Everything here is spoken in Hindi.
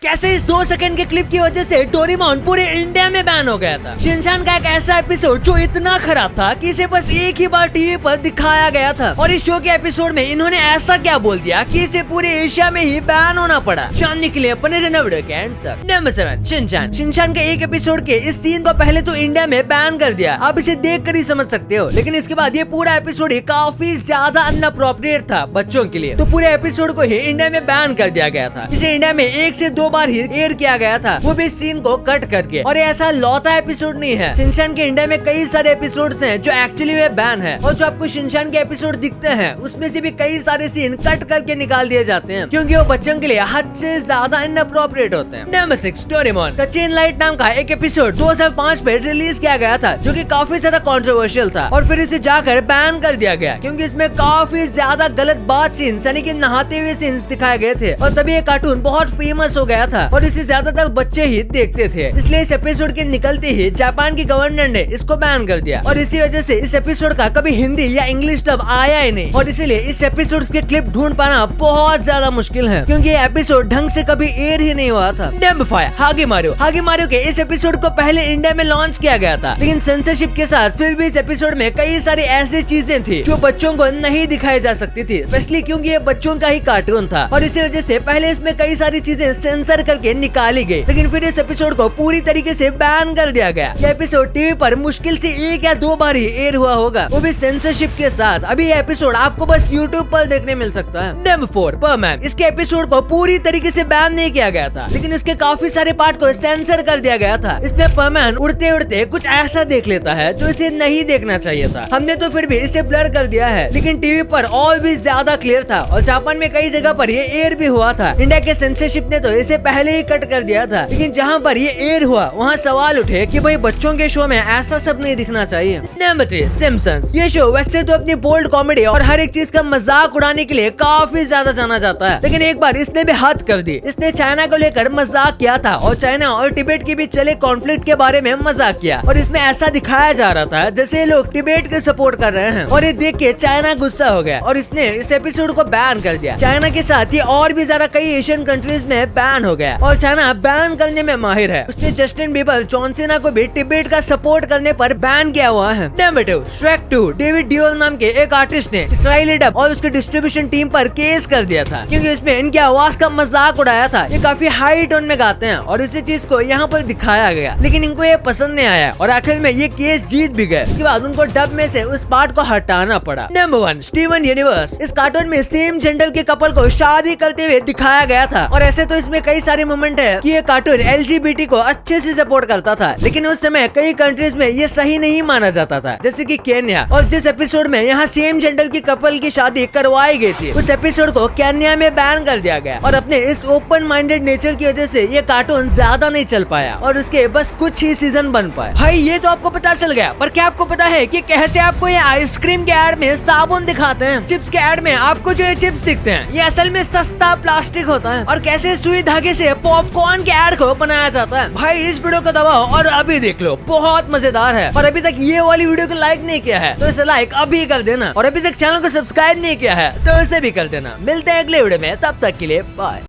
कैसे इस 2 सेकंड के क्लिप की वजह से डोरेमोन पूरे इंडिया में बैन हो गया था। शिनचैन का एक ऐसा एपिसोड जो इतना खराब था कि इसे बस एक ही बार टीवी पर दिखाया गया था और इस शो के एपिसोड में इन्होंने ऐसा क्या बोल दिया कि इसे पूरे एशिया में ही बैन होना पड़ा। जानने के लिए अपने वीडियो के एंड तक। Number 7 Shinchan. शिनचैन के एक एपिसोड के इस सीन को पहले तो इंडिया में बैन कर दिया, आप इसे देख कर ही समझ सकते हो, लेकिन इसके बाद ये पूरा एपिसोड ही काफी ज्यादा अनअप्रोप्रिएट था बच्चों के लिए, तो पूरे एपिसोड को ही इंडिया में बैन कर दिया गया था। इसे इंडिया में 1 से 2 बार ही एयर किया गया था, वो भी सीन को कट करके। और ऐसा लौता एपिसोड नहीं है, शिनचैन के इंडिया में कई सारे एपिसोड्स हैं जो एक्चुअली में बैन है, और जो आपको शिनचैन के एपिसोड दिखते हैं उसमें से भी कई सारे सीन कट करके निकाल दिए जाते हैं क्योंकि वो बच्चों के लिए हद से ज्यादा इनअप्रोप्रिएट होते हैं। Number 6 Doraemon. The chain light नाम का एक एपिसोड 2005 में रिलीज किया गया था जो कि काफी ज्यादा कंट्रोवर्शियल था और फिर इसे जाकर बैन कर दिया गया क्योंकि इसमें काफी ज्यादा गलत बात सीन्स यानी कि नहाते हुए सीन्स दिखाए गए थे, और तभी ये कार्टून बहुत फेमस हो गया था और इसे ज्यादातर बच्चे ही देखते थे। इसलिए इस एपिसोड के निकलते ही जापान की गवर्नर ने इसको बैन कर दिया और इसी वजह से इस एपिसोड का कभी हिंदी या इंग्लिश डब आया ही नहीं, और इसीलिए इस एपिसोड के क्लिप ढूंढ पाना बहुत ज्यादा मुश्किल है क्योंकि ये एपिसोड ढंग से कभी एयर ही नहीं हुआ था। Number 5 Hagi Mario. Hagi Mario के इस एपिसोड को पहले इंडिया में लॉन्च किया गया था, लेकिन सेंसरशिप के साथ फिर भी इस एपिसोड में कई सारी ऐसी चीजें थी जो बच्चों को नहीं दिखाई जा सकती थी, स्पेशली क्योंकि ये बच्चों का ही कार्टून था और इसी वजह से पहले इसमें कई सारी चीजें सेंसर करके निकाली गई, लेकिन फिर इस एपिसोड को पूरी तरीके से बैन कर दिया गया। यह एपिसोड टीवी पर मुश्किल से 1 या 2 बार ही एयर हुआ होगा, वो भी सेंसरशिप के साथ। अभी ये एपिसोड आपको बस यूट्यूब पर देखने मिल सकता है। नंबर 4 परमैन। इसके एपिसोड को पूरी तरीके से बैन नहीं किया गया था, लेकिन इसके काफी सारे पार्ट को सेंसर कर दिया गया था। इसमें परमैन उड़ते उड़ते कुछ ऐसा देख लेता है जो इसे नहीं देखना चाहिए था। हमने तो फिर भी इसे ब्लर कर दिया है, लेकिन टीवी पर और भी ज्यादा क्लियर था और जापान में कई जगह पर ये एयर भी हुआ था। इंडिया के सेंसरशिप ने तो इसे पहले ही कट कर दिया था, लेकिन जहाँ पर ये एयर हुआ वहाँ सवाल उठे कि भाई बच्चों के शो में ऐसा सब नहीं दिखना चाहिए। Number 3 Simpsons. ये शो वैसे तो अपनी बोल्ड कॉमेडी और हर एक चीज का मजाक उड़ाने के लिए काफी ज्यादा जाना जाता है, लेकिन एक बार इसने भी हद कर दी। इसने चाइना को लेकर मजाक किया था और चाइना और तिब्बत के बीच चले कॉन्फ्लिक्ट के बारे में मजाक किया, और इसमें ऐसा दिखाया जा रहा था जैसे ये लोग तिब्बत के सपोर्ट कर रहे हैं, और ये देख के चाइना गुस्सा हो गया और इसने इस एपिसोड को बैन कर दिया। चाइना के साथ ये और भी ज्यादा कई एशियन कंट्रीज में बैन हो गया और चाइना बैन करने में माहिर है। उसने जस्टिन बीबर, जॉन सीना को भी तिब्बत का सपोर्ट करने पर बैन किया हुआ है। Number 2 Shrek 2। डेविड डियोल नाम के एक आर्टिस्ट ने इसराइली डब और उसके डिस्ट्रीब्यूशन टीम पर केस कर दिया था क्योंकि इसमें इनकी आवाज का मजाक उड़ाया था। ये काफी हाई टोन में गाते हैं और इसी चीज को यहाँ पर दिखाया गया, लेकिन इनको ये पसंद नहीं आया और आखिर में ये केस जीत भी गए। इसके बाद उनको डब में से उस पार्ट को हटाना पड़ा। Number 1 Steven universe. इस कार्टून में सेम जेंडर के कपल को शादी करते हुए दिखाया गया था, और ऐसे तो इसमें कई सारे मोमेंट है कि ये कार्टून LGBT को अच्छे से सपोर्ट करता था, लेकिन उस समय कई कंट्रीज में ये सही नहीं माना जाता था, जैसे कि केन्या। और जिस एपिसोड में यहाँ सेम जेंडर की कपल की शादी करवाई गई थी, उस एपिसोड को केन्या में बैन कर दिया गया, और अपने इस ओपन माइंडेड नेचर की वजह से ये कार्टून ज्यादा नहीं चल पाया और उसके बस कुछ ही सीजन बन पाए। भाई ये तो आपको पता चल गया, पर क्या आपको पता है कि कैसे आपको ये आइसक्रीम के एड में साबुन दिखाते हैं, चिप्स के एड में आपको जो ये चिप्स दिखते हैं ये असल में सस्ता प्लास्टिक होता है, और कैसे सुई धागे से पॉपकॉर्न के एड को बनाया जाता है। भाई इस वीडियो को दबाओ और अभी देख लो, बहुत मजेदार है। और अभी तक ये वाली वीडियो को लाइक नहीं किया है तो इसे लाइक अभी कर देना, और अभी तक चैनल को सब्सक्राइब नहीं किया है तो इसे भी कर देना। मिलते हैं अगले वीडियो में, तब तक के लिए बाय।